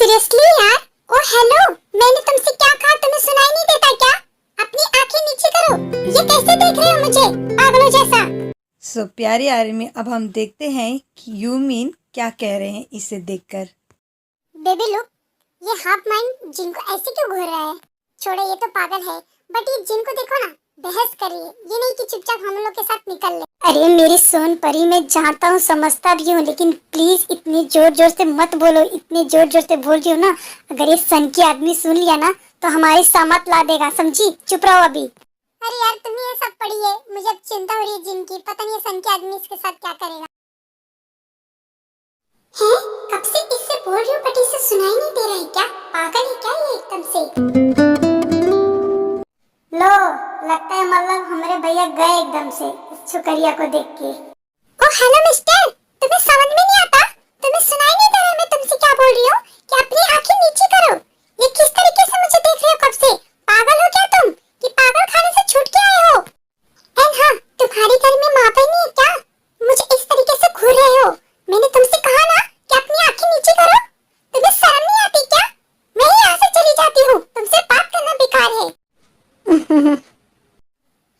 Seriously यार। ओ hello, मैंने तुमसे क्या कहा, तुम्हें सुनाई नहीं देता क्या? अपनी आंखें नीचे करो। ये कैसे देख रहे हो मुझे पागलों जैसा? सो प्यारी आर्मी, अब हम देखते हैं कि यूमिन क्या कह रहे हैं इसे देखकर। बेबी लुक, ये हाफ माइंड जिन को ऐसे क्यों घूर रहा है? छोड़ो, ये तो पागल है, बट ये जिन को देखो ना, बहस कर रही है। ये नहीं कि चुपचाप हम लोग के साथ निकल ले। अरे मेरी सोन परी, मैं जानता हूँ, समझता भी हूँ, लेकिन प्लीज इतनी जोर जोर से मत बोलो। इतनी जोर जोर से बोल रही हो ना, अगर ये सन की आदमी सुन लिया ना तो हमारी सामत ला देगा, समझी? चुप रहो अभी। अरे यार, तुम्हें ये सब पड़ी है, मुझे अब चिंता हो रही है जिन की। पता नहीं ये सन के आदमी इसके साथ क्या करेगा। हैं? कब से इससे बोल रही हूँ, बट इसे सुनाई नहीं दे रहा है क्या? पागल है क्या ये एकदम से? लो, लगता है मतलब हमारे भैया गए एकदम से इस छुकरिया को देख के। ओ हेलो मिस्टर, तुम्हें समझ में नहीं आता? तुम्हें सुनाई नहीं दे रहा मैं तुमसे क्या बोल रही हूँ? कि अपनी आंखें नीचे करो। ये किस तरीके से मुझे देख रहे हो कब से? पागल हो क्या तुम? कि पागल खाने से छूट के आए हो? एंड हाँ, तुम्हारे घर में माँ बहन नहीं है क्या? मुझे इस तरीके से घूर रहे हो। मैंने तुमसे कहा ना कि अपनी आंखें नीचे करो। तुम्हें शर्म नहीं आती क्या? मैं ही यहाँ से चली जाती हूँ, तुमसे बात करना बेकार है।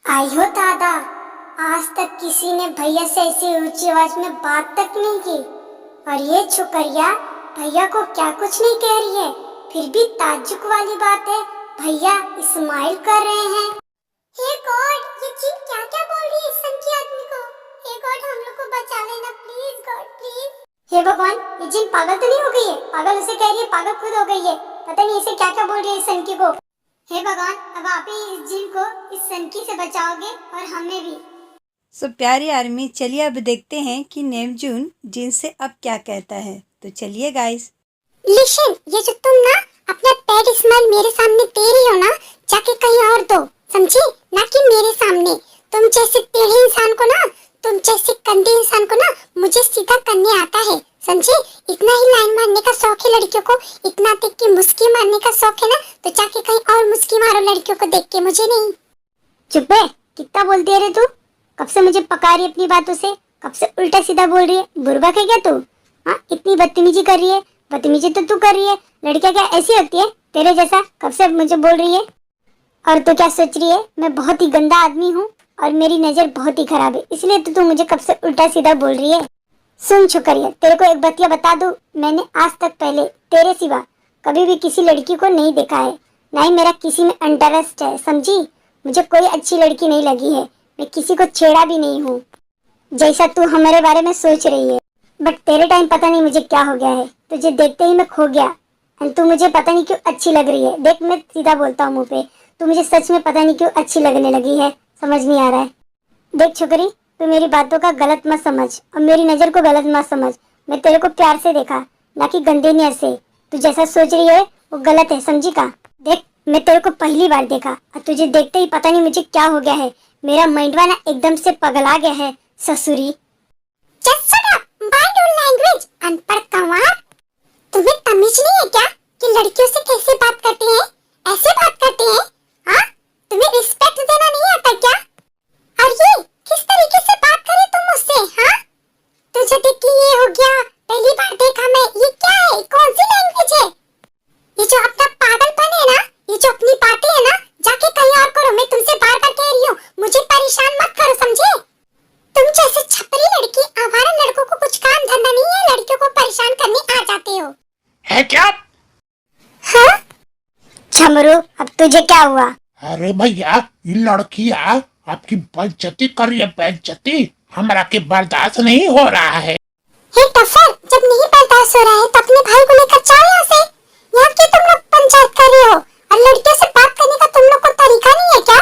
आयो दादा, आज तक किसी ने भैया से ऐसी ऊंची आवाज में बात तक नहीं की, और ये छुकरिया भैया को क्या कुछ नहीं कह रही है। फिर भी ताज्जुब वाली बात है, भैया स्माइल कर रहे हैं। हे गॉड, ये जिन क्या क्या बोल रही है इस सन की आदमी को? हे गॉड, हम लोग को बचा लेना प्लीज गॉड, प्लीज। हे भगवान, ये जिन पागल तो नहीं हो गई है? पागल उसे कह रही है, पागल खुद हो गई है। पता नहीं इसे क्या क्या बोल रही है इस सन की को। हे भगवान, अब आप ही इस जिन को इस सनकी से बचाओगे और हमें भी। सो प्यारी आर्मी, चलिए अब देखते हैं कि नेमजून जिन से अब क्या कहता है। तो चलिए गाइस। लिशन, ये जो तुम ना अपना पैड स्माइल मेरे सामने दे रही हो ना, जाके कहीं और दो, समझी? ना कि मेरे सामने। तुम जैसे टेढ़े इंसान को ना, तुम जैसे गंदे इंसान को ना मुझे सीधा करने आता है, समझे? इतना ही लाइन मारने का शौक है लड़कियों को, इतना देख के मुस्की मारने का शौक है ना, तो जाके कहीं और मुस्की मारो लड़कियों को देख के, मुझे नहीं। चुप है, कितना बोलती है रे तू? कब से मुझे पका रही है अपनी बातों से, कब से उल्टा सीधा बोल रही है। बुर्बक है क्या तू? हाँ, इतनी बदतमीजी कर रही है। बदतमीजी तो तू कर रही है, लड़कियां क्या ऐसी होती है तेरे जैसा? कब से मुझे बोल रही है। और तू क्या सोच रही है, मैं बहुत ही गंदा आदमी हूँ और मेरी नजर बहुत ही खराब है, इसलिए तो तू मुझे कब से उल्टा सीधा बोल रही है। सुन छुकरिया, तेरे को एक बतिया बता दूं, मैंने आज तक पहले तेरे सिवा कभी भी किसी लड़की को नहीं देखा है, ना ही मेरा किसी में इंटरेस्ट है, समझी? मुझे कोई अच्छी लड़की नहीं लगी है, मैं किसी को छेड़ा भी नहीं हूँ जैसा तू हमारे बारे में सोच रही है। बट तेरे टाइम पता नहीं मुझे क्या हो गया है, तुझे देखते ही मैं खो गया। एंड तू मुझे पता नहीं क्यों अच्छी लग रही है। देख, मैं सीधा बोलता हूँ मुँह पे, तू मुझे सच में पता नहीं क्यों अच्छी लगने लगी है, समझ नहीं आ रहा है। देख छोकरी, तू मेरी बातों का गलत मत समझ और मेरी नजर को गलत मत समझ। मैं तेरे को प्यार से देखा, ना कि गंदे नियत से। तू जैसा सोच रही है वो गलत है, समझी का? देख, मैं तेरे को पहली बार देखा और तुझे देखते ही पता नहीं मुझे क्या हो गया है। मेरा माइंडवा ना एकदम से पगला गया है ससुरी। Just shut up, mind your language, अनपढ़ गंवार। तुम्हें तमीज नहीं है क्या कि लड़कियों से कैसे बात करते हैं? ऐसे बात करते हैं? हाँ, तुम्हें रिस्पेक्ट देना नहीं आता क्या? और ये किस तरीके से बात करे तुम मुझसे? हाँ, तुझे देख के ये हो गया, पहली बार देखा मैं। ये क्या है, कौन सी लैंग्वेज है? ये जो अपना पागलपन है ना, ये जो अपनी बातें है ना, जाके कहीं और करो। मैं तुमसे बार बार कह रही हूँ, मुझे परेशान मत करो, समझे? तुम जैसे छपरी लड़की, आवारा लड़कों को कुछ काम धंधा नहीं है, लड़कियों को परेशान करने आ जाते हो। है क्या? हाँ? झमरू, अब तुझे क्या हुआ? अरे भैया, ये लड़कियां आपकी बेइज्जती कर रही है, बेइज्जती। हमारा के बर्दाश्त नहीं हो रहा है। हे टफर, जब नहीं बर्दाश्त हो रहा है तो अपने भाई को लेकर जाओ यहाँ से। यहाँ के तुम लोग पंचायत कर रहे हो और लड़कियों से बात करने का तुम लोग को तरीका नहीं है क्या?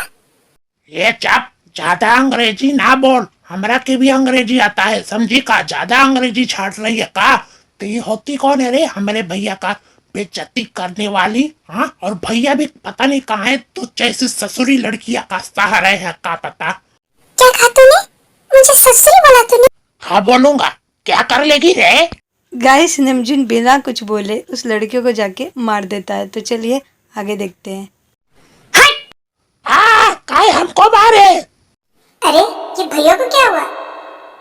ये चप, ज्यादा अंग्रेजी ना बोल, हमरा के भी अंग्रेजी आता है, समझी का? ज्यादा अंग्रेजी छाट रही है का? तो ये होती कौन है रे हमारे भैया का बेइज्जती करने वाली? हाँ, और भैया भी पता नहीं कहाँ है, तो जैसे ससुरी लड़कियां का सहारा है का पता। क्या कहा तूने? मुझे ससुरी बोला तूने? हाँ बोलूंगा, क्या कर लेगी रे? गाइस, नेमजून बिना कुछ बोले उस लड़कियों को जाके मार देता है। तो चलिए आगे देखते हैं। काय हमको मारे? अरे, ये भैया को क्या हुआ?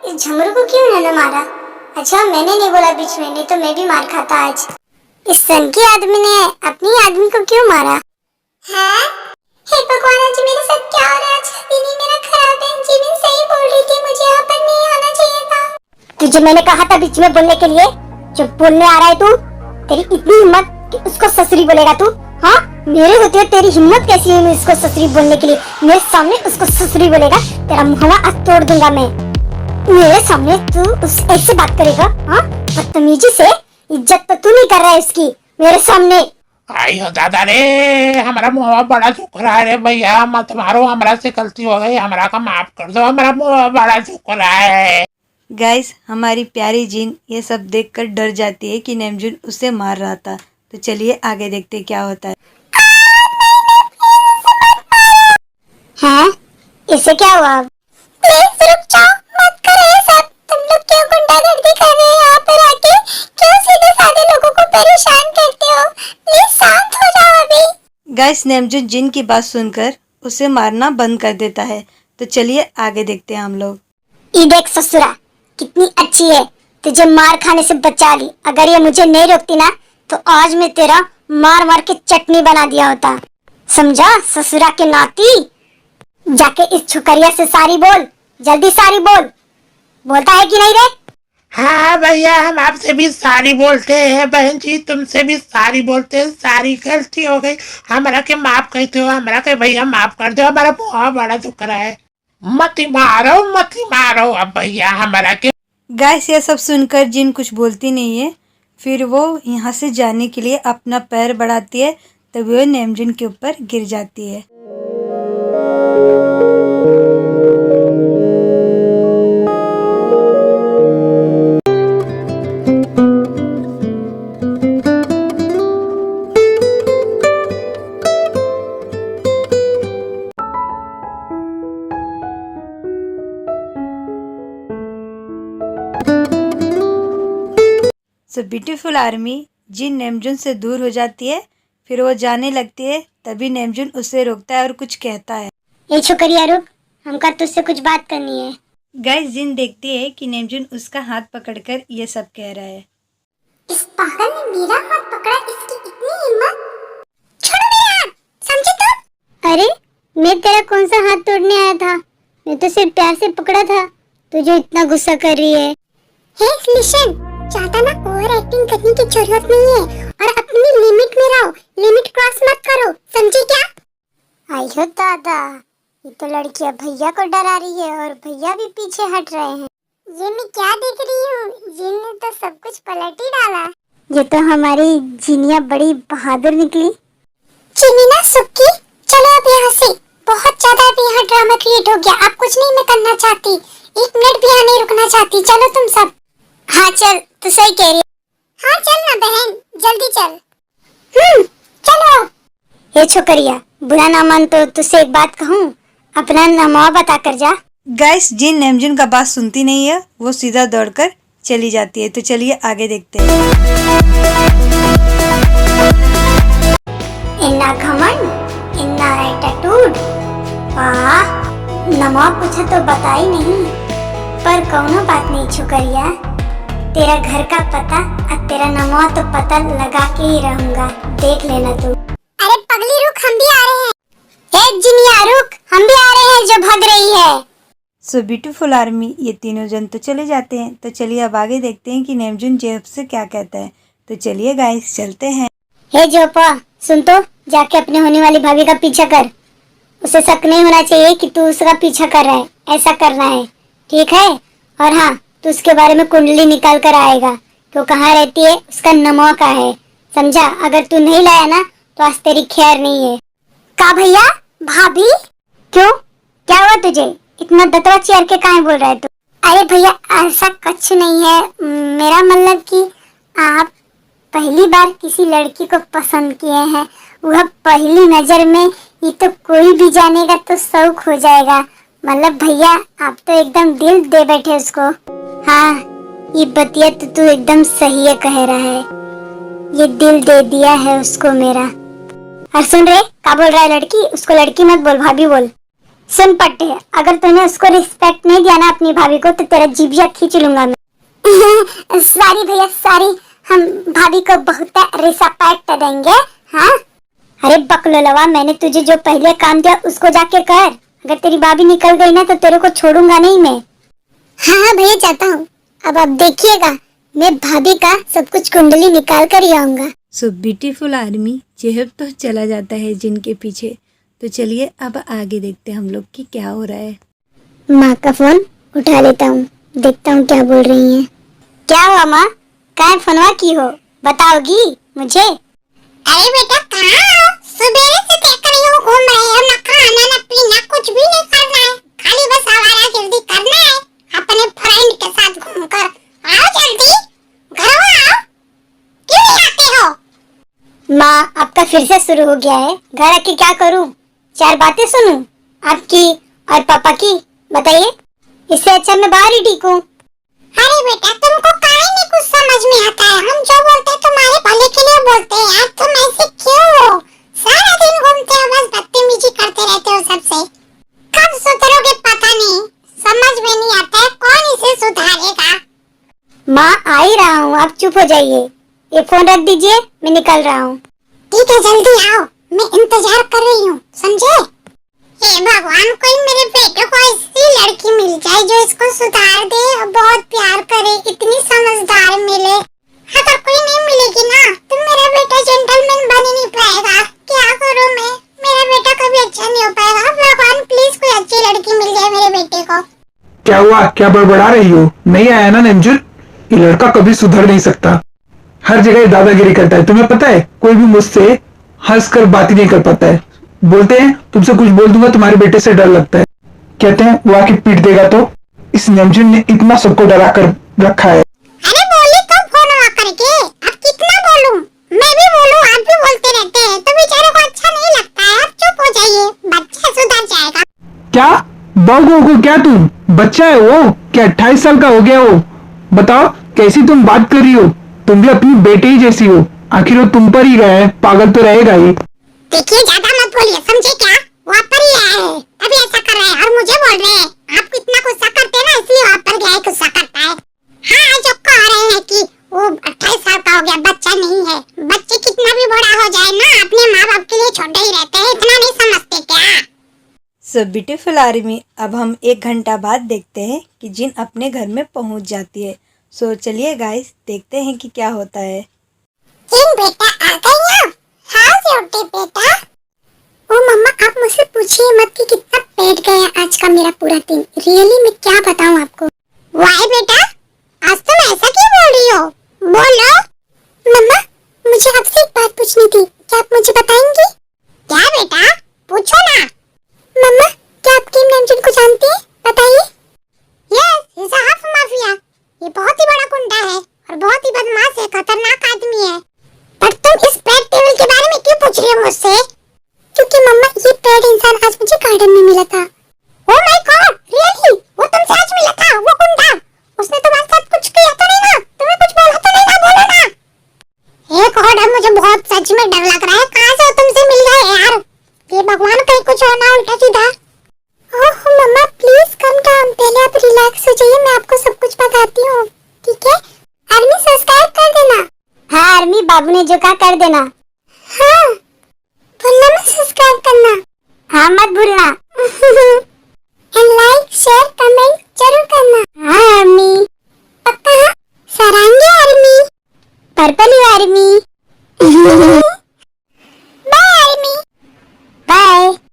इस झमरू को क्यों उन्होंने मारा? अच्छा, मैंने नहीं बोला बीच में, नहीं तो मैं भी मार खाता आज। इस सन के आदमी ने अपनी आदमी को क्यों मारा? हाँ? हे भगवान, आज मेरे साथ क्या हो रहा है? आज दिन ही मेरा खराब है। जिमिन सही बोल रही थी, मुझे यहाँ पर नहीं आना चाहिए था। तुझे मैंने कहा था बीच में बोलने के लिए। जो बोलने आ रहा है तू, तेरी इतनी हिम्मत कि उसको ससुरी बोलेगा तू? हाँ, मेरे होते हुए तेरी हिम्मत कैसी है इसको ससुरी बोलने के लिए? मेरे सामने उसको ससुरी बोलेगा, तेरा मुहवा आज तोड़ दूंगा मैं। मेरे सामने तू उस ऐसे बात करेगा? हाँ, बदतमीजी से। इज्जत तो तू नहीं कर रहा है उसकी मेरे सामने। आई हो दादा रे, हमारा मुंह बड़ा दुख रहा है रे भैया, मत मारो, हमरा से गलती हो गई, हमरा का माफ कर दो, हमारा मुंह बड़ा दुख रहा है। गाइस, हमारी प्यारी जिन ये सब देखकर डर जाती है कि नेमजुन उसे मार रहा था। तो चलिए आगे देखते क्या होता है। हाँ, इसे क्या हुआ? प्लीज रुक जाओ, मत करो ये सब। तुम लोग क्यों गुंडागर्दी कर रहे हो यहाँ पर आके? क्यों सीधे साधे लोगों को परेशान करते हो? प्लीज शांत हो जाओ अभी। गाइस, नेमजुन जिन की बात सुनकर उसे मारना बंद कर देता है। तो चलिए आगे देखते हैं हम लोग। ये देख ससुरा, कितनी अच्छी है, तुझे मार खाने से बचा ली। अगर ये मुझे नहीं रोकती ना तो आज मैं तेरा मार मार के चटनी बना दिया होता। समझा ससुरा के नाती? जाके इस छुकरिया से सारी बोल, जल्दी सारी बोल। बोलता है कि नहीं रे? हाँ भैया, हम आपसे भी सारी बोलते हैं, बहन जी तुमसे भी सारी बोलते हैं, सारी गलती हो गई, हमरा के माफ कहते हो, हमरा के भैया माफ कर दो, हमारा मुँह बड़ा दुख रहा है। मत मारो अब भैया हमरा के। गाइस, ये सब सुनकर जिन कुछ बोलती नहीं है। फिर वो यहाँ से जाने के लिए अपना पैर बढ़ाती है, तभी वो नेमजुन के ऊपर गिर जाती है। सो ब्यूटीफुल आर्मी जिन नेमजुन से दूर हो जाती है। फिर वो जाने लगती है, तभी नेमजुन उसे रोकता है और कुछ कहता है। ये छुकरिया रुक, हमका तुझसे कुछ बात करनी है। गाइस, जिन देखती है कि नेमजुन उसका हाथ पकड़कर ये सब कह रहा है। इस पागल ने मेरा हाथ पकड़ा, इसकी इतनी हिम्मत! छोड़ो मेरा हाथ, समझे तुम? अरे, मैं तेरा कौन सा हाथ तोड़ने आया था? मैं तो सिर्फ प्यार से पकड़ा था। तू जो इतना गुस्सा कर रही है। हे लिशन, ज्यादा ना ओवर एक्टिंग करने की जरूरत नहीं है और अपनी लिमिट में रहो, लिमिट क्रॉस मत करो, समझे क्या? आयो दादा, ये तो लड़कियां भैया को डरा रही है और भैया भी पीछे हट रहे हैं। ये मैं क्या देख रही हूँ? जिन ने तो सब कुछ पलट ही डाला। ये तो हमारी जिनिया बड़ी बहादुर निकली। चिनीना सुक्की, चलो अब यहाँ से। बहुत ज्यादा अब यहाँ ड्रामा क्रिएट हो गया। अब कुछ नहीं मैं करना चाहती, एक मिनट भी यहाँ नहीं रुकना चाहती। चलो तुम सब। हाँ चल, तू सही कह रही है। हाँ चल ना बहन, जल्दी चल। चलो। ये छोकरिया, बुरा ना मान तो तुझसे एक बात कहूँ, अपना नाम बता कर जा। गाइस, जिन नेमजुन का बात सुनती नहीं है, वो सीधा दौड़कर चली जाती है। तो चलिए आगे देखते हैं। इन्ना घमंड, इन्ना एटीट्यूड, वाह! नमो पूछा तो बता ही नहीं। पर कौनो बात नहीं छुकरिया, तेरा घर का पता और तेरा नमो तो पता लगा के ही रहूंगा, देख लेना तू। अरे पगली रुक, हम भी आ रहे हैं। ए जिनिया रुक, हम भी आ रहे हैं जो भाग रही है। सो ब्यूटीफुल आर्मी, ये तीनों जन तो चले जाते हैं। तो चलिए अब आगे देखते हैं कि नेमजुन जेब से क्या कहता है। तो चलिए गाइस, चलते हैं। हे जोपा, सुन तो, जाके अपने होने वाली भाभी का पीछा कर। उसे शक नहीं होना चाहिए कि तू उसका पीछा कर रहा है, ऐसा करना है, ठीक है? और हाँ, तू उसके बारे में कुंडली निकाल कर आएगा, तो कहाँ रहती है, उसका नमो का है, समझा? अगर तू नहीं लाया ना तो आज तेरी खैर नहीं है। का भैया, भाभी? क्यों, क्या हुआ तुझे? इतना दतवा चेयर के काहे बोल रहा है तू? अरे भैया, ऐसा कुछ नहीं है, मेरा मतलब कि आप पहली बार किसी लड़की को पसंद किए हैं, वह पहली नजर में, ये तो कोई भी जानेगा तो शौक हो जाएगा। मतलब भैया, आप तो एकदम दिल दे बैठे उसको। हाँ, ये बतिया तो तू एकदम सही है कह रहा है, ये दिल दे दिया है उसको मेरा। और सुन रे, क्या बोल रहा है लड़की? उसको लड़की मत बोल, भाभी बोल। सुन पट्टे, अगर तूने उसको रिस्पेक्ट नहीं दिया ना अपनी भाभी को, तो तेरा जीभिया खींच लूंगा मैं। सॉरी भैया, सॉरी, हम भाभी को बहुत रिस्पेक्ट देंगे। हाँ, अरे बकलोलवा, मैंने तुझे जो पहले काम दिया उसको जाके कर। अगर तेरी भाभी निकल गई ना तो तेरे को छोड़ूंगा नहीं मैं। हाँ भैया, जाता हूँ। अब आप देखिएगा, मैं भाभी का सब कुछ कुंडली निकाल कर ही आऊंगा। सो ब्यूटीफुल आर्मी चेहब तो चला जाता है जिनके पीछे। तो चलिए अब आगे देखते हैं हम लोग की क्या हो रहा है। माँ का फोन उठा लेता हूँ, देखता हूँ क्या बोल रही हैं। क्या हुआ माँ, कहाँ फोनवा की हो, बताओगी मुझे? अरे बेटा, कहाँ हो? सुबह से देख रही हूँ घूम रहे हो, ना खाना ना पीना, कुछ भी नहीं करना है, खाली बस आवारागर्दी करना है अपने फ्रेंड के साथ घूमकर। आओ जल्दी, घर आओ, क्यों नहीं आते हो? माँ, आपका फिर से शुरू हो गया है। घर आके क्या करूँ? 4 बातें सुनूं आपकी और पापा की? बताइए, इससे अच्छा मैं बाहर ही ठीक हूँ। अरे बेटा, तुमको काहे नहीं कुछ समझ में आता है? हम जो बोलते हैं तुम्हारे भले के लिए बोलते हैं यार। तुम ऐसे क्यों हो? सारा दिन घूमते हो, बस बदतमीजी करते रहते हो सबसे। कब सुधरोगे पता नहीं, समझ में नहीं आता है कौन इसे सुधारेगा। माँ, आ ही रहा हूँ, आप चुप हो जाइए। ये फोन रख दीजिए, मैं निकल रहा हूँ। ठीक है, जल्दी आओ, मैं इंतजार कर रही हूँ, समझे? हे भगवान, कोई मेरे बेटे को ऐसी लड़की मिल जाए जो इसको सुधार दे और बहुत प्यार करे, इतनी समझदार मिले। अगर कोई नहीं मिलेगी ना तो मेरा बेटा जेंटलमैन बन ही नहीं पाएगा। क्या करूँ मैं? मेरा बेटा कभी अच्छा नहीं हो पाएगा। भगवान प्लीज कोई अच्छी लड़की मिल जाए मेरे बेटे को। क्या हुआ, क्या बड़बड़ा रही हो? नहीं आया ना नेमजुन? ये लड़का कभी सुधर नहीं सकता, हर जगह दादागिरी करता है। तुम्हें पता है, कोई भी मुझसे हंसकर बात ही नहीं कर पाता है। बोलते हैं तुमसे कुछ बोल दूंगा तुम्हारे बेटे से डर लगता है, कहते हैं वो आके पीट देगा। तो इस नेमजुन ने इतना सबको डरा कर रखा है। अरे बोली तो फोन करके, अब कितना बोलूं? मैं भी बोलूं, आप भी बोलते रहते हैं तो बेचारे को अच्छा नहीं लगता है। आप चुप हो जाइए, बच्चा सुधर जाएगा। क्या बाबू को, क्या तुम बच्चा है वो? क्या 28 साल का हो गया वो? बताओ कैसी तुम बात कर रही हो? तुम भी अपनी बेटे ही जैसी हो, आखिर वो तुम पर ही गया है, पागल तो रहेगा ही। देखिए, ज्यादा मत बोलिए, समझे क्या? वो आप पर ही आया है, अभी ऐसा कर रहा है और मुझे बोल रहे हैं। आप कितना गुस्सा करते हैं ना, इसलिए आप पर गया है, गुस्सा करता है। हाँ, जो कह रहे हैं कि वो 28 साल का हो गया, बच्चा नहीं है। बच्चे कितना भी बड़ा हो जाए ना, अपने माँ बाप के लिए छोटे ही रहते हैं, इतना नहीं समझते क्या? सो ब्यूटीफुल आर्मी, अब हम 1 घंटा बाद देखते हैं कि जिन अपने घर में पहुंच जाती है। सो चलिए गाइस, देखते हैं कि क्या होता है। जिन बेटा आ गई हो? हाउ योर बेटा? ओ मम्मा, आप मुझसे पूछिए मत कि कितना पेट गया आज का मेरा पूरा दिन। रियली मैं क्या बताऊं आपको। वाई बेटा, आज तुम ऐसा क्यों बोल रही हो? बोलो। मम्मा, मुझे आपसे एक बात पूछनी थी, क्या आप मुझे बताएंगी? क्या बेटा, पूछो ना। मम्मा, क्या आप किम नेमजुन को जानती हैं? बताइए। Yes, he is a half mafia. ये बहुत ही बड़ा गुंडा है और बहुत ही बदमाश है, खतरनाक आदमी है। पर तुम इस पेट टेबल के बारे में क्यों पूछ रही हो मुझसे? क्योंकि मम्मा, ये पेट इंसान आज मुझे गार्डन में मिला था। Oh my God, really? वो तुमसे आज मिला था, वो गुंडा? उसने तुम्हारे साथ कुछ किया तो नहीं ना? तुम्हें कुछ बोला तो नहीं ना? बोलो ना। हे गॉड, अब मुझे बहुत सच में डर लग रहा है। कहाँ से वो तुमसे मिल गए यार? ये भगवान, कहीं कुछ होना उल्टा सीधा। ओह मम्मा, प्लीज कम डाउन, पहले आप रिलैक्स हो जाइए, मैं आपको सब कुछ बताती हूँ, ठीक है? आर्मी सब्सक्राइब कर देना। हाँ आर्मी, बाबू ने जो कहा कर देना। हाँ, भूलना मत सब्सक्राइब करना। हाँ, मत भूलना। एंड लाइक शेयर कमेंट जरूर करना। हाँ आर्मी, पक्का? हाँ? सरांगे आर्मी, पर्पल आर्मी।